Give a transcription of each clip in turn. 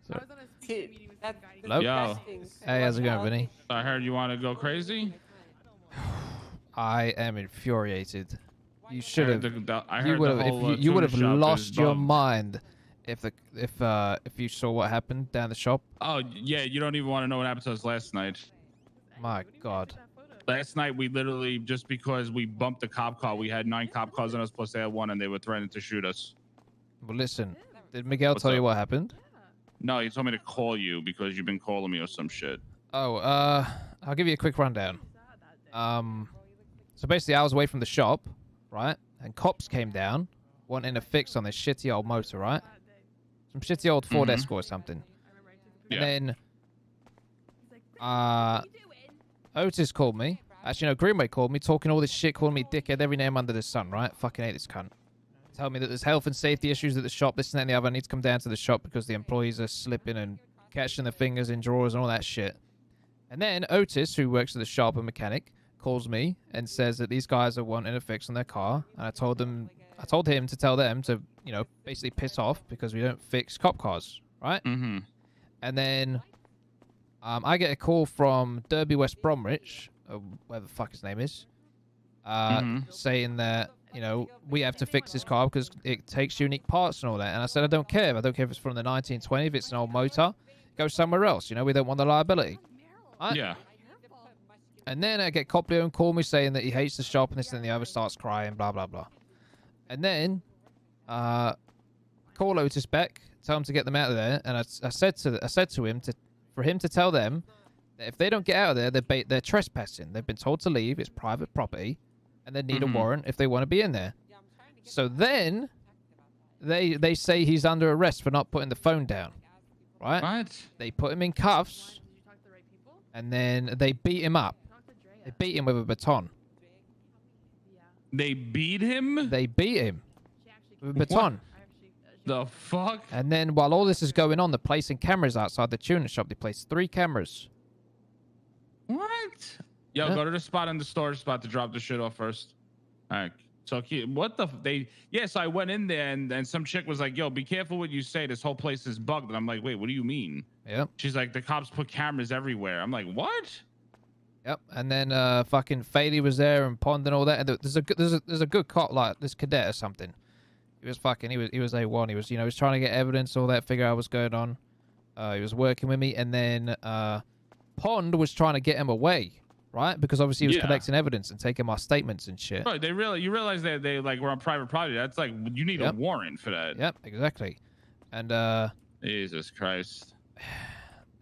So, I was on a speaking meeting with some guy. Hello? Yo. hey, how's it going, Vinny? I heard you want to go crazy. I am infuriated. You I should heard have. I You heard would the have. whole If you would tuna have shop is lost your bugged. mind if you saw what happened down the shop. Oh yeah, you don't even want to know what happened to us last night. My God. Last night we literally, just because we bumped the cop car, we had 9 cop cars on us plus they had 1, and they were threatening to shoot us. Well, listen. Did Miguel What's tell you up? what happened? No, he told me to call you because you've been calling me or some shit. Oh, I'll give you a quick rundown. So basically, I was away from the shop, right? And cops came down, wanting a fix on this shitty old motor, right? Some shitty old Ford Escort or something. Yeah. And then, Otis called me. Actually, no, Greenway called me, talking all this shit, calling me dickhead, every name under the sun, right? Fucking hate this cunt. Tell me that there's health and safety issues at the shop, this and that and the other. I need to come down to the shop because the employees are slipping and catching their fingers in drawers and all that shit. And then Otis, who works at the shop, a mechanic, calls me and says that these guys are wanting a fix on their car. And I told him to tell them to, you know, basically piss off because we don't fix cop cars, right? Mm-hmm. And then I get a call from Derby West Bromwich, whatever the fuck his name is, saying that, you know, we have to fix this car because it takes unique parts and all that. And I said, I don't care. I don't care if it's from the 1920, if it's an old motor. Go somewhere else. You know, we don't want the liability. Right? Yeah. And then I get Copley call me saying that he hates the shop and this and the other, starts crying, blah, blah, blah. And then call Otis back, tell him to get them out of there. And I said to him for him to tell them that if they don't get out of there, they're trespassing. They've been told to leave. It's private property. And they need a warrant if they want to be in there. So then they say he's under arrest for not putting the phone down. Right? What? They put him in cuffs. And then they beat him up. They beat him with a baton. They beat him? They beat him with a baton. The fuck? And then while all this is going on, they're placing cameras outside the tuner shop. They placed 3 cameras. What? Yo, Yeah. go to the spot in the storage spot to drop the shit off first. All right. So what the so I went in there and some chick was like, yo, be careful what you say. This whole place is bugged. And I'm like, wait, what do you mean? Yep. She's like, the cops put cameras everywhere. I'm like, what? Yep. And then fucking Faley was there and Pond and all that. And there's a good cop, like this cadet or something. He was he was A1. He was, you know, he was trying to get evidence, all that, figure out what's going on. He was working with me, and then Pond was trying to get him away. Right, because obviously he was collecting evidence and taking my statements and shit. Right, you realize that they like were on private property. That's like, you need a warrant for that. Yep, exactly. And Jesus Christ.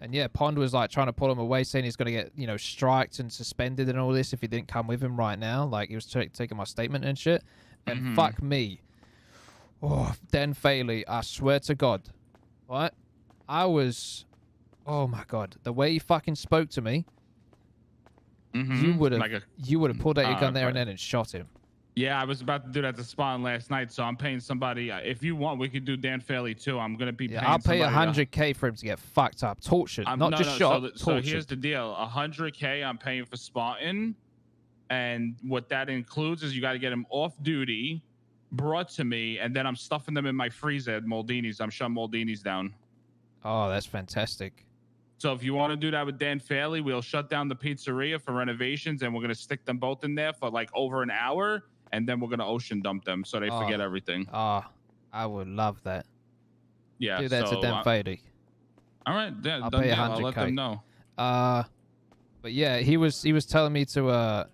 And yeah, Pond was like trying to pull him away, saying he's gonna get, you know, striked and suspended and all this if he didn't come with him right now. Like he was taking my statement and shit. And fuck me, Dan Faley, I swear to God, what? Oh my God, the way he fucking spoke to me. You would have pulled out your gun there and then and shot him. Yeah, I was about to do that to Spawn last night, so I'm paying somebody. If you want, we could do Dan Faley too. I'm gonna be paying. I'll pay $100K for him to get fucked up, tortured, not just shot. So here's the deal: $100K I'm paying for Spartan, and what that includes is you got to get him off duty, brought to me, and then I'm stuffing them in my freezer at Moldini's. I'm shutting Moldini's down. Oh, that's fantastic. So if you want to do that with Dan Faley, we'll shut down the pizzeria for renovations, and we're going to stick them both in there for like over an hour, and then we're going to ocean dump them so they forget everything. I would love that. Yeah. Do that to Dan Faley. All right. I'll pay $100K. I'll let them know. But yeah, he was telling me to I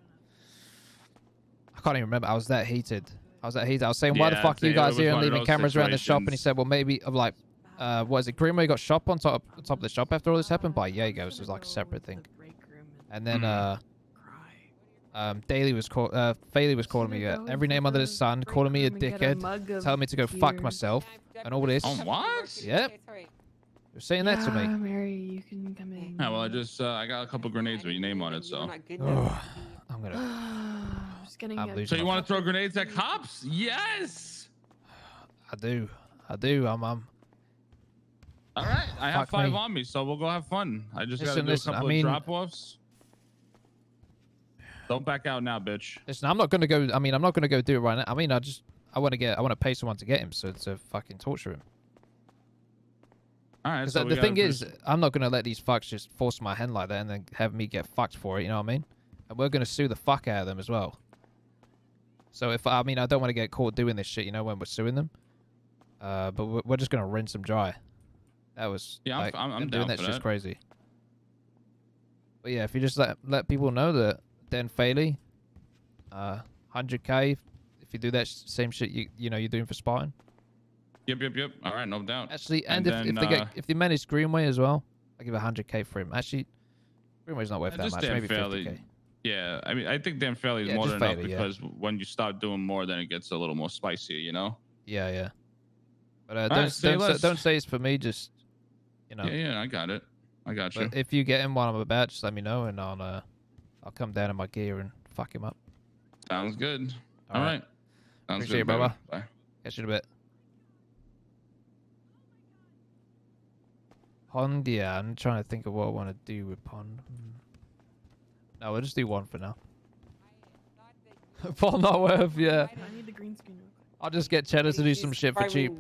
can't even remember. I was that heated. I was saying, why the fuck are you guys here and leaving cameras around the shop? And he said, well, maybe I'm like, what is it? Greenway got shot on top of the shop after all this happened by Jaegers. It was like a separate thing. And then Faley was calling me every name under the sun, calling me a dickhead, telling me to go fuck myself, and all this. Oh, what? Yep. You're saying that to me. Mary, you can come in. Yeah, well, I got a couple grenades with your name on it, so. I'm gonna. I'm so you want to throw grenades at cops? Yes. I do. All right, I have 5 on me, so we'll go have fun. I just got to do a couple of drop-offs. Don't back out now, bitch. Listen, I'm not gonna go. I'm not gonna go do it right now. I want to pay someone to get him, so to fucking torture him. All right. Because So the thing is, I'm not gonna let these fucks just force my hand like that and then have me get fucked for it. You know what I mean? And we're gonna sue the fuck out of them as well. So if I mean, I don't want to get caught doing this shit, you know, when we're suing them. But we're just gonna rinse them dry. That was yeah, like, I'm them down doing that for shit's that. crazy. But yeah, if you just let people know that Dan Faley, 100K, if you do that same shit you know you're doing for Spartan. Yep. All right, no doubt. Actually, and And if then, if they manage Greenway as well, I give 100K for him. Actually, Greenway's not worth that just much. Dan Maybe Fairley. 50K. Yeah, I mean, I think Dan Fairley is Yeah, more just than enough Fairley, yeah. because when you start doing more, then it gets a little more spicier, you know? Yeah. But right, say less. don't say it's for me. Just you know. Yeah, I got it. I got you. But if you get him while I'm about, just let me know, and I'll come down in my gear and fuck him up. Sounds good. All All right. right. Sounds Appreciate good, it, brother. baby. Bye. Catch you in a bit. Pond, yeah. I'm trying to think of what I want to do with Pond. No, we'll just do one for now. Pond not worth, yeah. I need the green screen real quick. I'll just get Cheddar to do some shit for cheap.